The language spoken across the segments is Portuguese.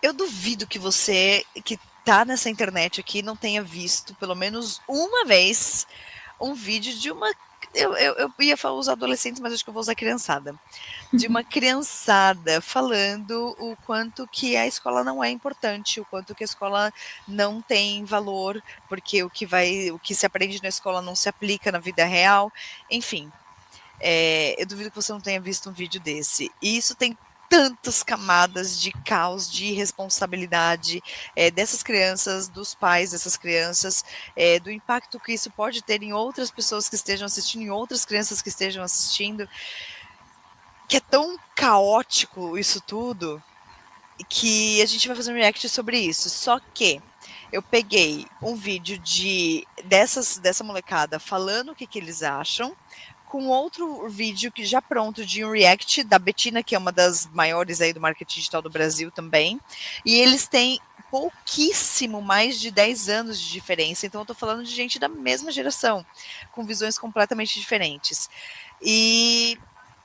Eu duvido que você que tá nessa internet aqui não tenha visto pelo menos uma vez um vídeo de uma. Eu ia falar os adolescentes, mas acho que eu vou usar criançada. De uma criançada falando o quanto que a escola não é importante, o quanto que a escola não tem valor, porque o que se aprende na escola não se aplica na vida real, enfim. Eu duvido que você não tenha visto um vídeo desse. E isso tem tantas camadas de caos, de irresponsabilidade dessas crianças, dos pais dessas crianças, do impacto que isso pode ter em outras pessoas que estejam assistindo, em outras crianças que estejam assistindo, que é tão caótico isso tudo, que a gente vai fazer um react sobre isso. Só que eu peguei um vídeo dessa molecada falando o que eles acham, com outro vídeo que já pronto de um react da Betina, que é uma das maiores aí do marketing digital do Brasil também, e eles têm pouquíssimo mais de 10 anos de diferença, então eu tô falando de gente da mesma geração, com visões completamente diferentes. E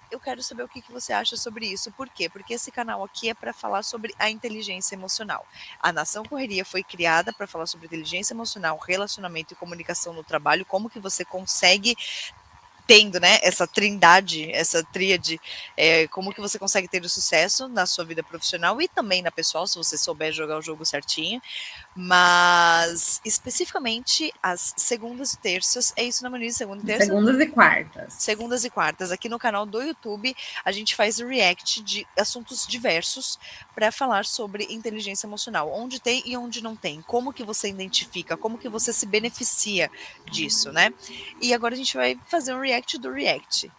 eu quero saber o que você acha sobre isso. Por quê? Porque esse canal aqui é para falar sobre a inteligência emocional. A Nação Correria foi criada para falar sobre inteligência emocional, relacionamento e comunicação no trabalho, como que você consegue tendo, né, essa trindade, essa tríade, como que você consegue ter o sucesso na sua vida profissional e também na pessoal, se você souber jogar o jogo certinho, mas especificamente as segundas e terças, é isso, né, Moniz? Segunda e terça? Segundas e quartas. Segundas e quartas. Aqui no canal do YouTube, a gente faz react de assuntos diversos para falar sobre inteligência emocional. Onde tem e onde não tem. Como que você identifica, como que você se beneficia disso, né? E agora a gente vai fazer um react do react.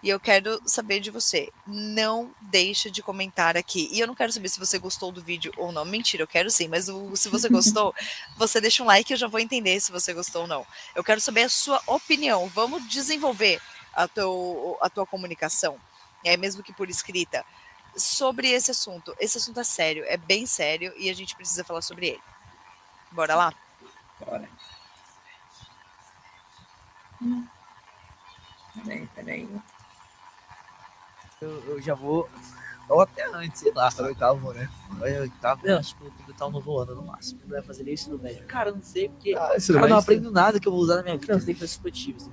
E eu quero saber de você. Não deixa de comentar aqui. E eu não quero saber se você gostou do vídeo ou não. Mentira, eu quero sim. Mas se você gostou, você deixa um like e eu já vou entender se você gostou ou não. Eu quero saber a sua opinião. Vamos desenvolver a tua comunicação, mesmo que por escrita, sobre esse assunto. Esse assunto é sério, é bem sério e a gente precisa falar sobre ele. Bora lá? Bora. Peraí. Eu já vou. Ou até antes, sei lá, para oitavo, né? Oitavo, eu acho que eu tá no novo ano no máximo. Não vai fazer isso no médio. Cara, eu não sei, porque. Cara, eu não aprendo nada que eu vou usar na minha vida. Não, você tem que fazer supletivo,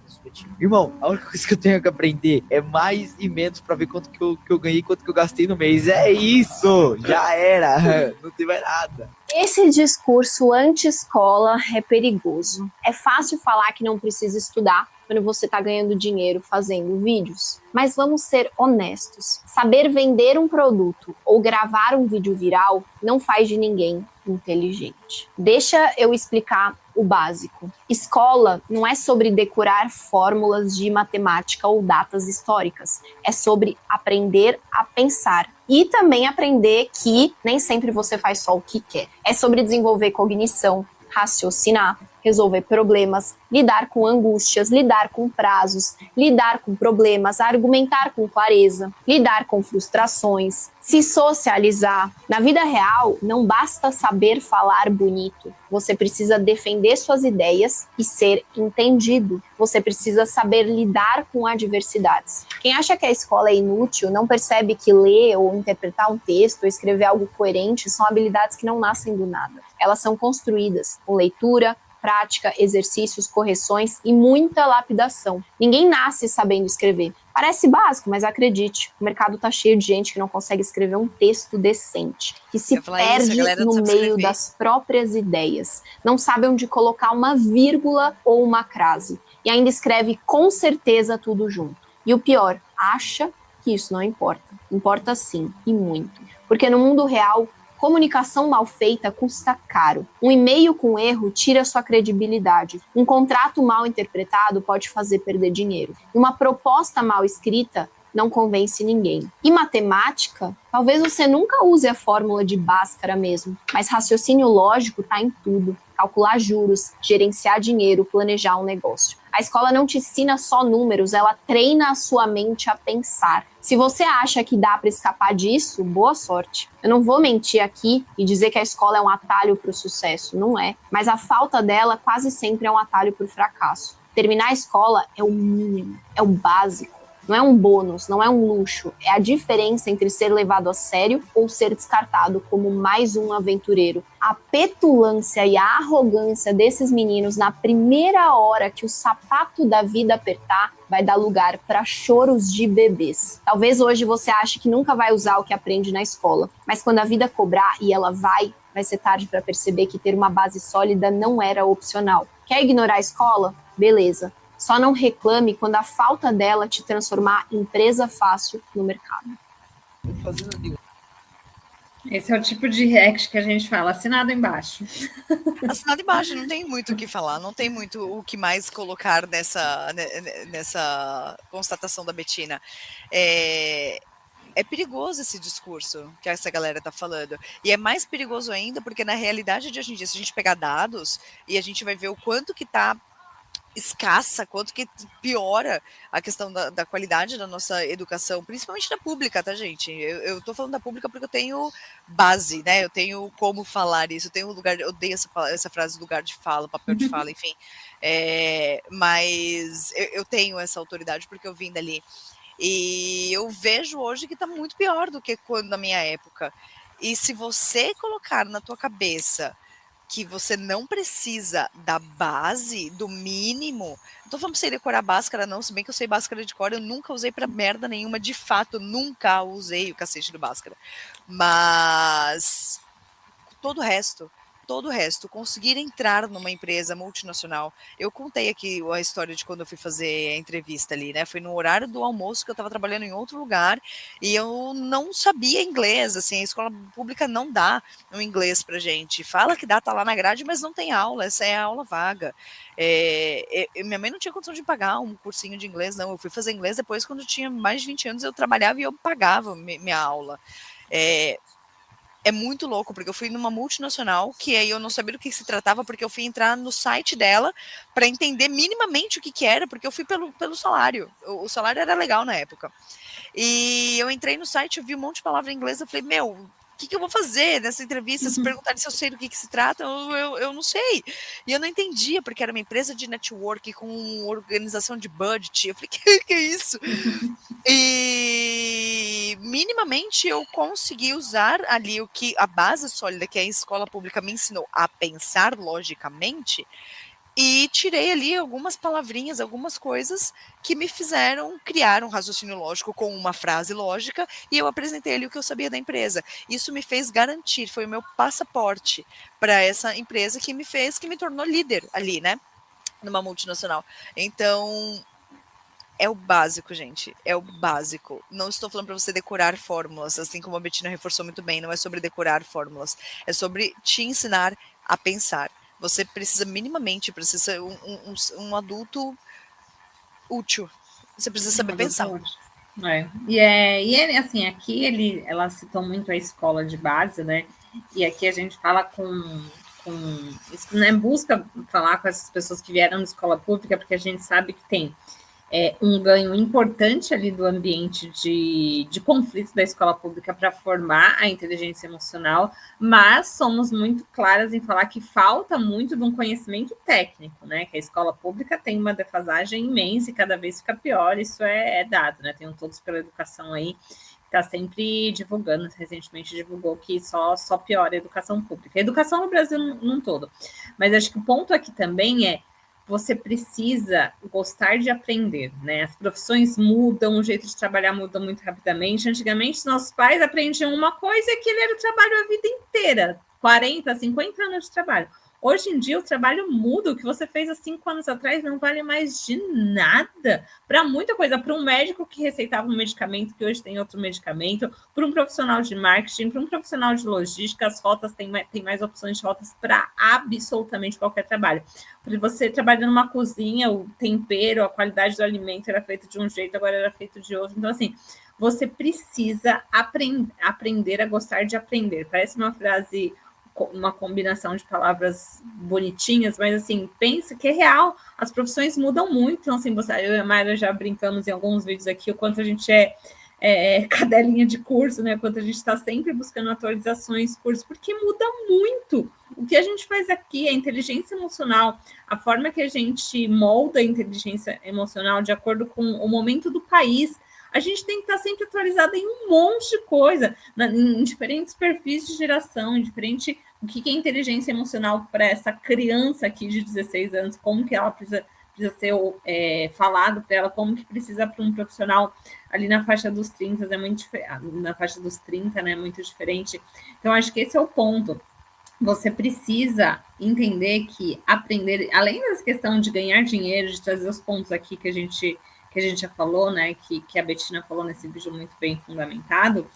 Irmão, a única coisa que eu tenho que aprender é mais e menos pra ver quanto que eu ganhei, quanto que eu gastei no mês. É isso! Já era! Não tem mais nada. Esse discurso anti-escola é perigoso. É fácil falar que não precisa estudar quando você está ganhando dinheiro fazendo vídeos. Mas vamos ser honestos. Saber vender um produto ou gravar um vídeo viral não faz de ninguém inteligente. Deixa eu explicar o básico. Escola não é sobre decorar fórmulas de matemática ou datas históricas. É sobre aprender a pensar. E também aprender que nem sempre você faz só o que quer. É sobre desenvolver cognição, raciocinar, resolver problemas, lidar com angústias, lidar com prazos, lidar com problemas, argumentar com clareza, lidar com frustrações, se socializar. Na vida real, não basta saber falar bonito. Você precisa defender suas ideias e ser entendido. Você precisa saber lidar com adversidades. Quem acha que a escola é inútil não percebe que ler ou interpretar um texto ou escrever algo coerente são habilidades que não nascem do nada. Elas são construídas com leitura, prática, exercícios, correções e muita lapidação. Ninguém nasce sabendo escrever. Parece básico, mas acredite, o mercado tá cheio de gente que não consegue escrever um texto decente, que se perde no meio das próprias ideias, não sabe onde colocar uma vírgula ou uma crase, e ainda escreve com certeza tudo junto. E o pior, acha que isso não importa. Importa sim, e muito. Porque no mundo real, comunicação mal feita custa caro. Um e-mail com erro tira sua credibilidade. Um contrato mal interpretado pode fazer perder dinheiro. Uma proposta mal escrita não convence ninguém. E matemática, talvez você nunca use a fórmula de Bhaskara mesmo, mas raciocínio lógico está em tudo. Calcular juros, gerenciar dinheiro, planejar um negócio. A escola não te ensina só números, ela treina a sua mente a pensar. Se você acha que dá para escapar disso, boa sorte. Eu não vou mentir aqui e dizer que a escola é um atalho para o sucesso, não é. Mas a falta dela quase sempre é um atalho para o fracasso. Terminar a escola é o mínimo, é o básico. Não é um bônus, não é um luxo. É a diferença entre ser levado a sério ou ser descartado como mais um aventureiro. A petulância e a arrogância desses meninos na primeira hora que o sapato da vida apertar vai dar lugar para choros de bebês. Talvez hoje você ache que nunca vai usar o que aprende na escola, mas quando a vida cobrar, e ela vai ser tarde para perceber que ter uma base sólida não era opcional. Quer ignorar a escola? Beleza. Só não reclame quando a falta dela te transformar em presa fácil no mercado. Esse é o tipo de react que a gente fala, assinado embaixo. Assinado embaixo, não tem muito o que falar, não tem muito o que mais colocar nessa constatação da Bettina. É perigoso esse discurso que essa galera tá falando. E é mais perigoso ainda porque na realidade de hoje em dia, se a gente pegar dados e a gente vai ver o quanto que tá escassa, quanto que piora a questão da qualidade da nossa educação, principalmente da pública, tá, gente? Eu tô falando da pública porque eu tenho base, né? Eu tenho como falar isso, eu tenho lugar, eu odeio essa frase, lugar de fala, papel de fala, enfim. Mas eu tenho essa autoridade porque eu vim dali. E eu vejo hoje que tá muito pior do que quando na minha época. E se você colocar na tua cabeça que você não precisa da base, do mínimo. Não tô falando pra você decorar Bhaskara, não, se bem que eu sei Bhaskara de cor, eu nunca usei pra merda nenhuma, de fato, nunca usei o cacete do Bhaskara. Mas todo o resto, conseguir entrar numa empresa multinacional. Eu contei aqui a história de quando eu fui fazer a entrevista ali, né? Foi no horário do almoço que eu estava trabalhando em outro lugar e eu não sabia inglês, assim, a escola pública não dá um inglês pra gente. Fala que dá, tá lá na grade, mas não tem aula, essa é a aula vaga. Minha mãe não tinha condição de pagar um cursinho de inglês, não. Eu fui fazer inglês depois, quando eu tinha mais de 20 anos, eu trabalhava e eu pagava minha aula. É muito louco, porque eu fui numa multinacional, que aí eu não sabia do que se tratava, porque eu fui entrar no site dela para entender minimamente o que era, porque eu fui pelo salário. O salário era legal na época. E eu entrei no site, eu vi um monte de palavra em inglês, eu falei, meu, o que eu vou fazer nessa entrevista? Se perguntarem se eu sei do que se trata, eu não sei. E eu não entendia, porque era uma empresa de network com organização de budget. Eu falei, que é isso? E minimamente eu consegui usar ali o que a base sólida que a escola pública me ensinou a pensar logicamente, e tirei ali algumas palavrinhas, algumas coisas que me fizeram criar um raciocínio lógico com uma frase lógica, e eu apresentei ali o que eu sabia da empresa. Isso me fez garantir, foi o meu passaporte para essa empresa que me tornou líder ali, né, numa multinacional. Então, é o básico, gente. É o básico. Não estou falando para você decorar fórmulas, assim como a Bettina reforçou muito bem. Não é sobre decorar fórmulas. É sobre te ensinar a pensar. Você precisa minimamente, precisa ser um adulto útil. Você precisa saber pensar. E assim, aqui ela citou muito a escola de base, né? E aqui a gente fala né, busca falar com essas pessoas que vieram da escola pública, porque a gente sabe que tem um ganho importante ali do ambiente de conflito da escola pública para formar a inteligência emocional, mas somos muito claras em falar que falta muito de um conhecimento técnico, né? Que a escola pública tem uma defasagem imensa e cada vez fica pior, isso é dado, né? Tem um Todos pela Educação aí, está sempre divulgando, recentemente divulgou que só piora a educação pública. A educação no Brasil num todo. Mas acho que o ponto aqui também é você precisa gostar de aprender, né? As profissões mudam, o jeito de trabalhar muda muito rapidamente. Antigamente, nossos pais aprendiam uma coisa e aquele era o trabalho a vida inteira, 40, 50 anos de trabalho. Hoje em dia, o trabalho muda. O que você fez há 5 anos atrás não vale mais de nada para muita coisa. Para um médico que receitava um medicamento que hoje tem outro medicamento, para um profissional de marketing, para um profissional de logística, as rotas tem mais opções de rotas para absolutamente qualquer trabalho. Para você trabalhar numa cozinha, o tempero, a qualidade do alimento era feito de um jeito, agora era feito de outro. Então, assim, você precisa aprender a gostar de aprender. Parece uma frase, uma combinação de palavras bonitinhas, mas assim, pensa que é real, as profissões mudam muito. Então, assim, eu e a Mayra já brincamos em alguns vídeos aqui o quanto a gente cadelinha de curso, né? Quanto a gente está sempre buscando atualizações, cursos, porque muda muito. O que a gente faz aqui, a inteligência emocional, a forma que a gente molda a inteligência emocional de acordo com o momento do país, a gente tem que estar sempre atualizada em um monte de coisa, em diferentes perfis de geração, em diferente... O que é inteligência emocional para essa criança aqui de 16 anos, como que ela precisa ser falado para ela, como que precisa para um profissional ali na faixa dos 30, é muito na faixa dos 30, né, é muito diferente. Então, acho que esse é o ponto. Você precisa entender que aprender, além dessa questão de ganhar dinheiro, de trazer os pontos aqui que a gente já falou, né, que a Bettina falou nesse vídeo muito bem fundamentado,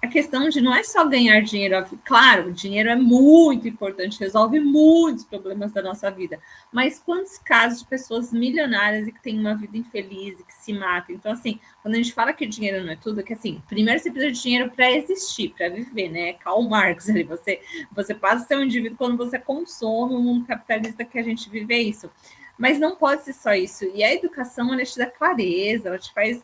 a questão de não é só ganhar dinheiro, claro, o dinheiro é muito importante, resolve muitos problemas da nossa vida, mas quantos casos de pessoas milionárias e que têm uma vida infeliz e que se matam? Então, assim, quando a gente fala que dinheiro não é tudo, que assim, primeiro você precisa de dinheiro para existir, para viver, né? Karl Marx ali, você passa a ser um indivíduo quando você consome o mundo capitalista que a gente vive, é isso. Mas não pode ser só isso. E a educação, ela te dá clareza, ela te faz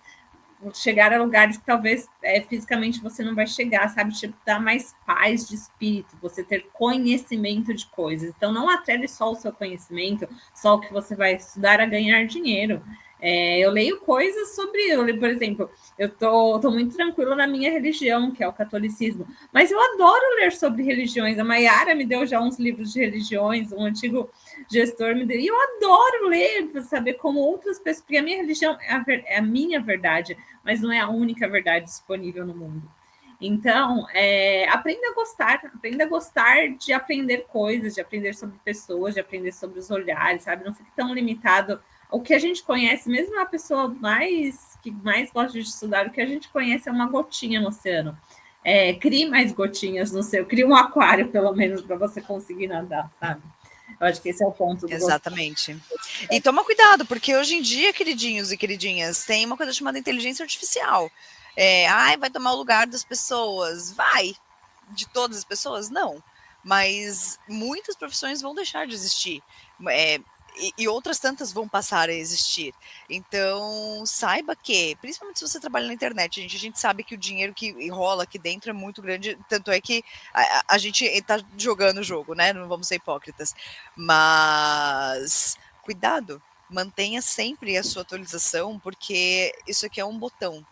chegar a lugares que talvez fisicamente você não vai chegar, sabe? Te dá mais paz de espírito, você ter conhecimento de coisas. Então, não atrele só o seu conhecimento, só o que você vai estudar a ganhar dinheiro. Eu leio coisas sobre, por exemplo, eu tô muito tranquila na minha religião, que é o catolicismo, mas eu adoro ler sobre religiões. A Mayara me deu já uns livros de religiões, um antigo gestor me deu, e eu adoro ler para saber como outras pessoas, porque a minha religião é a minha verdade, mas não é a única verdade disponível no mundo. Então, aprenda a gostar de aprender coisas, de aprender sobre pessoas, de aprender sobre os olhares, sabe? Não fique tão limitado ao que a gente conhece, mesmo a pessoa que mais gosta de estudar, o que a gente conhece é uma gotinha no oceano. Crie mais gotinhas no seu, crie um aquário, pelo menos, para você conseguir nadar, sabe? Eu acho que esse é o ponto. Exatamente. E toma cuidado, porque hoje em dia, queridinhos e queridinhas, tem uma coisa chamada inteligência artificial. Vai tomar o lugar das pessoas. Vai. De todas as pessoas? Não. Mas muitas profissões vão deixar de existir. E outras tantas vão passar a existir. Então, saiba que, principalmente se você trabalha na internet, a gente sabe que o dinheiro que rola aqui dentro é muito grande, tanto é que a gente está jogando o jogo, né? Não vamos ser hipócritas. Mas, cuidado, mantenha sempre a sua atualização, porque isso aqui é um botão.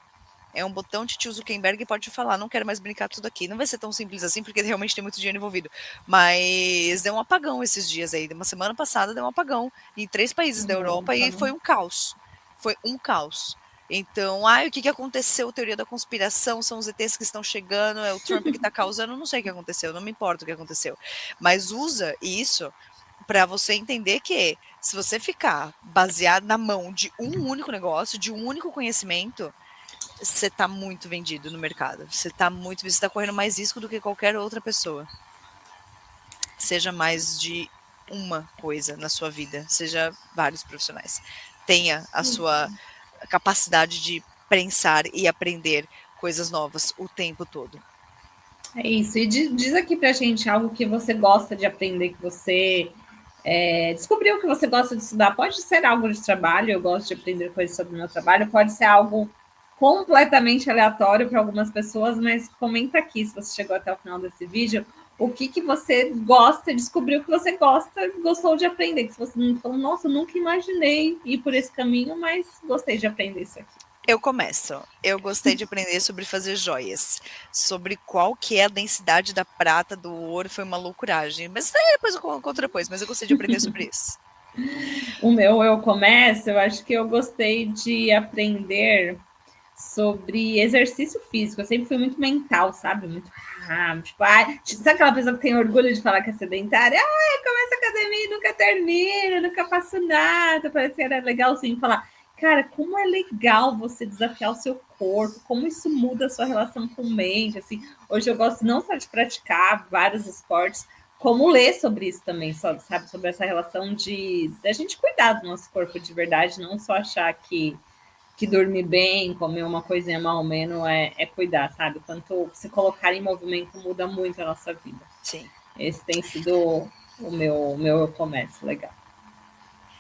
É um botão de tio Zuckerberg pode te falar, não quero mais brincar tudo aqui. Não vai ser tão simples assim, porque realmente tem muito dinheiro envolvido. Mas deu um apagão esses dias aí. Uma semana passada deu um apagão em 3 países da Europa e foi um caos. Foi um caos. Então, o que aconteceu? Teoria da conspiração, são os ETs que estão chegando, é o Trump que está causando, não sei o que aconteceu, não me importa o que aconteceu. Mas usa isso para você entender que se você ficar baseado na mão de um único negócio, de um único conhecimento, você está muito vendido no mercado. Você está correndo mais risco do que qualquer outra pessoa. Seja mais de uma coisa na sua vida, seja vários profissionais. Tenha a sua capacidade de pensar e aprender coisas novas o tempo todo. É isso. E diz aqui pra gente algo que você gosta de aprender, que você descobriu que você gosta de estudar. Pode ser algo de trabalho, eu gosto de aprender coisas sobre o meu trabalho, pode ser algo completamente aleatório para algumas pessoas, mas comenta aqui, se você chegou até o final desse vídeo, o que você gosta, descobriu que você gostou de aprender, que você não falou, nossa, nunca imaginei ir por esse caminho, mas gostei de aprender isso aqui. Eu começo. Eu gostei de aprender sobre fazer joias, sobre qual que é a densidade da prata, do ouro, foi uma loucuragem. Mas depois eu conto depois, mas eu gostei de aprender sobre isso. O meu eu começo, eu acho que eu gostei de aprender sobre exercício físico. Eu sempre fui muito mental, sabe? Muito sabe aquela pessoa que tem orgulho de falar que é sedentária? Eu começo a academia e nunca termino, nunca faço nada. Parece que era legalzinho falar. Cara, como é legal você desafiar o seu corpo, como isso muda a sua relação com mente, assim. Hoje eu gosto não só de praticar vários esportes, como ler sobre isso também, sabe? Sobre essa relação da gente cuidar do nosso corpo de verdade, não só achar que dormir bem, comer uma coisinha mais ou menos é cuidar, sabe? Quanto se colocar em movimento muda muito a nossa vida. Sim. Esse tem sido o meu comércio legal.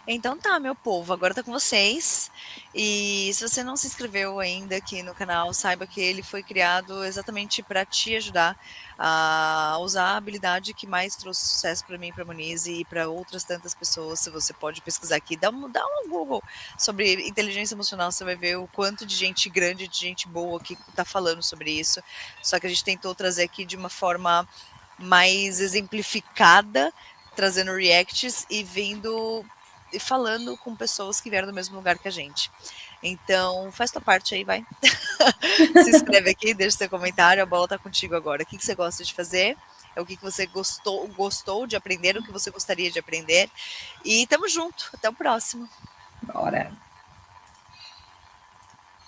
Então tá, meu povo, agora tá com vocês. E se você não se inscreveu ainda aqui no canal, saiba que ele foi criado exatamente para te ajudar a usar a habilidade que mais trouxe sucesso para mim, para Monize e para outras tantas pessoas. Se você pode pesquisar aqui, dá um Google sobre inteligência emocional, você vai ver o quanto de gente grande, de gente boa que tá falando sobre isso. Só que a gente tentou trazer aqui de uma forma mais exemplificada, trazendo reacts e vindo e falando com pessoas que vieram do mesmo lugar que a gente. Então, faz tua parte aí, vai. Se inscreve aqui, deixa seu comentário, a bola tá contigo agora. O que você gosta de fazer? É o que você gostou de aprender, o que você gostaria de aprender. E tamo junto. Até o próximo. Bora.